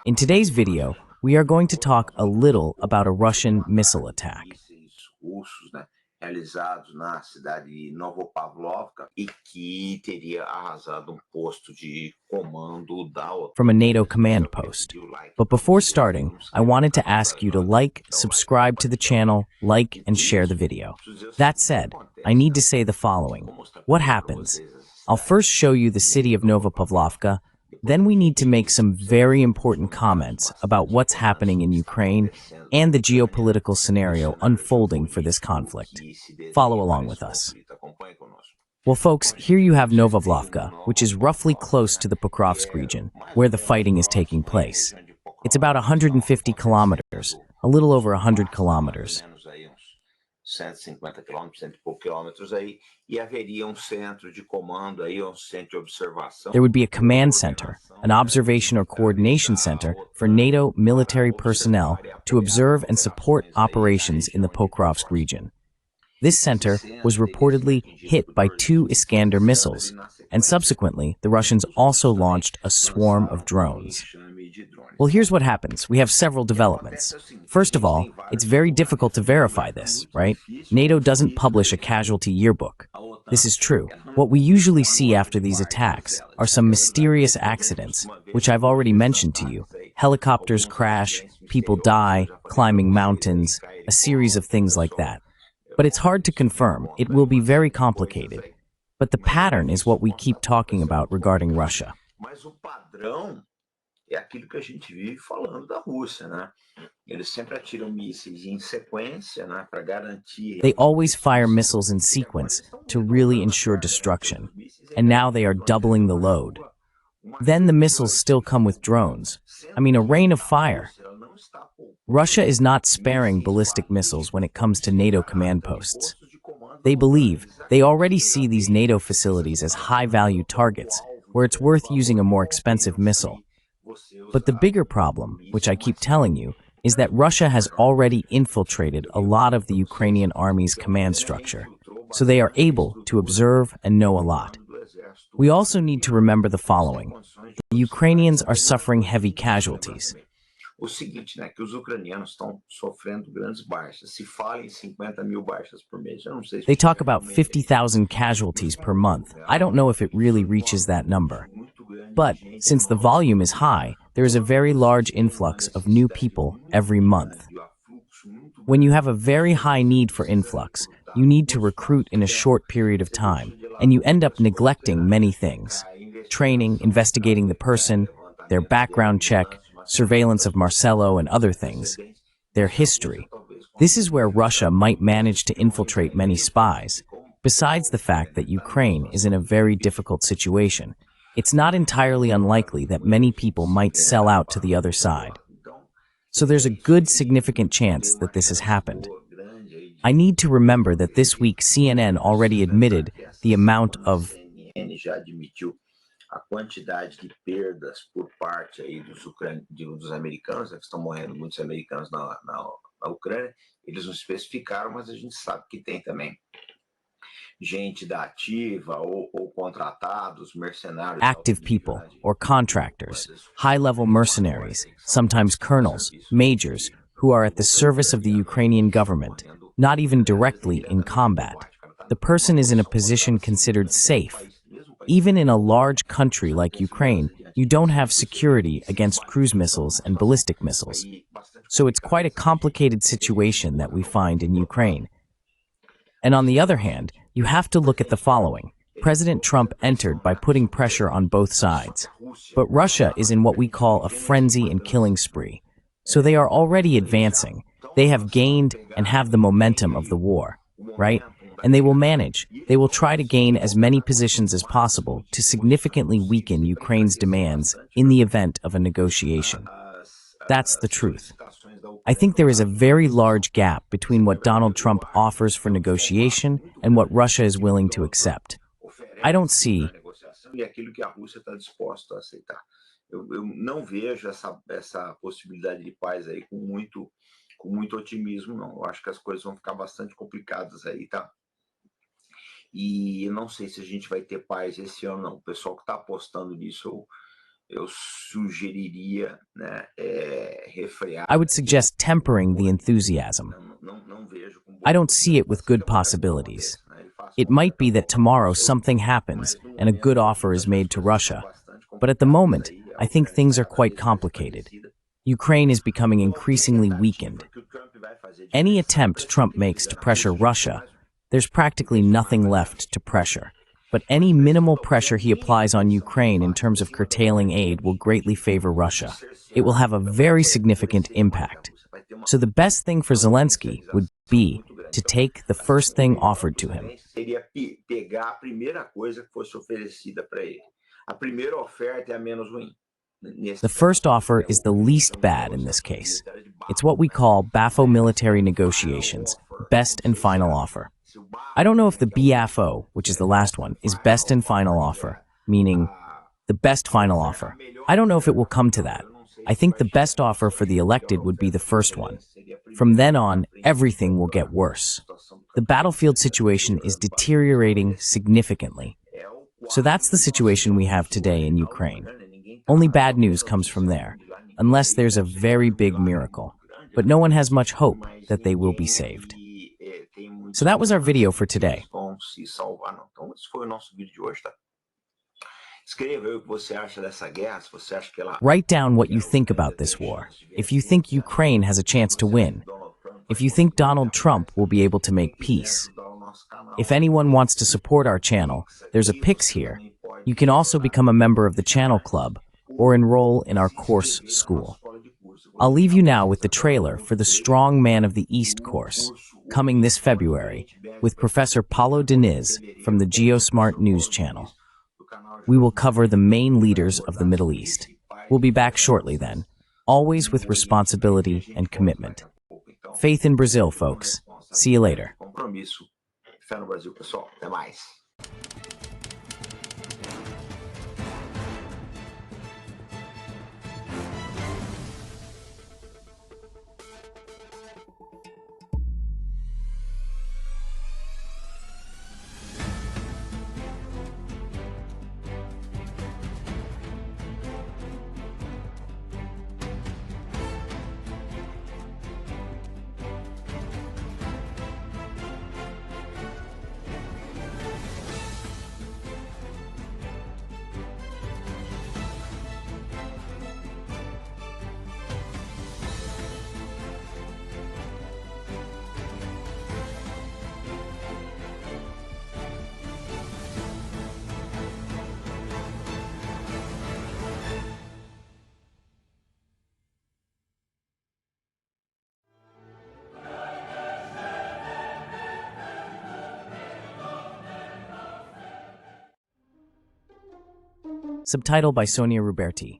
In today's video, we are going to talk a little about a Russian missile attack. Russos, né, realizados na cidade de Novoplavovka e que teria arrasado posto de comando da OTAN. From a NATO command post. But before starting, I wanted to ask you to like, subscribe to the channel, like, and share the video. That said, I need to say the following. What happens? I'll first show you the city of Novoplavovka. Then we need to make some very important comments about what's happening in Ukraine and the geopolitical scenario unfolding for this conflict. Follow along with us. Well, folks, here you have Novoplavovka, which is roughly close to the Pokrovsk region, where the fighting is taking place. It's about 150 kilometers, a little over 100 kilometers. 150 quilômetros, cento e poucos quilômetros aí, e haveria centro de comando aí, centro de observação. There would be a command center, an observation or coordination center for NATO military personnel to observe and support operations in the Pokrovsk region. This center was reportedly hit by 2 Iskander missiles, and subsequently, the Russians also launched a swarm of drones. Well, here's what happens. We have several developments. First of all, it's very difficult to verify this, right? NATO doesn't publish a casualty yearbook. This is true. What we usually see after these attacks are some mysterious accidents, which I've already mentioned to you. Helicopters crash, people die, climbing mountains, a series of things like that. But it's hard to confirm. It will be very complicated. But the pattern is what we keep talking about regarding Russia. É aquilo que a gente vive falando da Rússia, né? Eles sempre atiram mísseis em sequência, né, para garantir. They always fire missiles in sequence to really ensure destruction. And now they are doubling the load. Then the missiles still come with drones. I mean, a rain of fire. Russia is not sparing ballistic missiles when it comes to NATO command posts. They believe they already see these NATO facilities as high-value targets, where it's worth using a more expensive missile. But the bigger problem, which I keep telling you, is that Russia has already infiltrated a lot of the Ukrainian army's command structure, so they are able to observe and know a lot. We also need to remember the following. The Ukrainians are suffering heavy casualties. O seguinte, né, que os ucranianos estão sofrendo grandes baixas. Se fala em 50.000 baixas por mês. Eu não sei se They talk about 50,000 casualties per month. I don't know if it really reaches that number. But since the volume is high, there is a very large influx of new people every month. When you have a very high need for influx, you need to recruit in a short period of time, and you end up neglecting many things. Training, investigating the person, their background check, surveillance of Marcelo and other things, their history. This is where Russia might manage to infiltrate many spies. Besides the fact that Ukraine is in a very difficult situation, it's not entirely unlikely that many people might sell out to the other side. So there's a good significant chance that this has happened. I need to remember that this week CNN already admitted the amount of a quantidade de perdas por parte aí dos americanos, né, que estão morrendo muitos americanos na Ucrânia, eles não especificaram, mas a gente sabe que tem também gente da ativa ou contratados, mercenários. Active people or contractors, high-level mercenaries, sometimes colonels, majors, who are at the service of the Ukrainian government, not even directly in combat. The person is in a position considered safe. Even in a large country like Ukraine, you don't have security against cruise missiles and ballistic missiles. So it's quite a complicated situation that we find in Ukraine. And on the other hand, you have to look at the following. President Trump entered by putting pressure on both sides. But Russia is in what we call a frenzy and killing spree. So they are already advancing. They have gained and have the momentum of the war, right? And they will manage. They will try to gain as many positions as possible to significantly weaken Ukraine's demands in the event of a negotiation. That's the truth. I think there is a very large gap between what Donald Trump offers for negotiation and what Russia is willing to accept. I don't see. Eu não vejo essa possibilidade de paz aí com muito otimismo, não. Eu acho que as coisas vão ficar bastante complicadas aí, tá? E eu não sei se a gente vai ter paz esse ano, não. O pessoal que está apostando nisso, eu sugeriria, né, refrear. I would suggest tempering the enthusiasm. Não vejo com I bons don't see it olhos with que good acontece, possibilities. né? Ele faz It might be that completamente tomorrow oposto, something happens mas no and a good momento offer is as made to coisas estão Russia. bastante But at the complicadas moment, aí, a I think Ucrânia things está are cada quite vez mais complicated. enfraquecida. Ukraine is becoming O que é increasingly tentativa weakened. que o Trump vai fazer de Any pressão, attempt pressão Trump que ele makes fizer to na pressure Rússia, Russia, there's practically nothing left to pressure. But any minimal pressure he applies on Ukraine in terms of curtailing aid will greatly favor Russia. It will have a very significant impact. So the best thing for Zelensky would be to take the first thing offered to him. Seria pegar a primeira coisa que fosse oferecida para ele. A primeira oferta é a menos ruim. The first offer is the least bad in this case. It's what we call BAFO military negotiations, best and final offer. I don't know if the BAFO, which is the last one, is best and final offer, meaning the best final offer. I don't know if it will come to that. I think the best offer for the elected would be the first one. From then on, everything will get worse. The battlefield situation is deteriorating significantly. So that's the situation we have today in Ukraine. Only bad news comes from there, unless there's a very big miracle. But no one has much hope that they will be saved. So that was our video for today. Então, esse foi o nosso vídeo de hoje, tá? Escreva aí o que você acha dessa guerra, se você acha que ela... Write down what you think about this war. If you think Ukraine has a chance to win. If you think Donald Trump will be able to make peace. If anyone wants to support our channel, there's a Pix here. You can also become a member of the channel club or enroll in our course school. I'll leave you now with the trailer for the Strong Man of the East course, coming this February, with Professor Paulo Diniz from the GeoSmart News channel. We will cover the main leaders of the Middle East. We'll be back shortly then, always with responsibility and commitment. Faith in Brazil, folks. See you later. Compromisso. Fé no Brasil, pessoal. Até mais. Subtitle by Sonia Ruberti.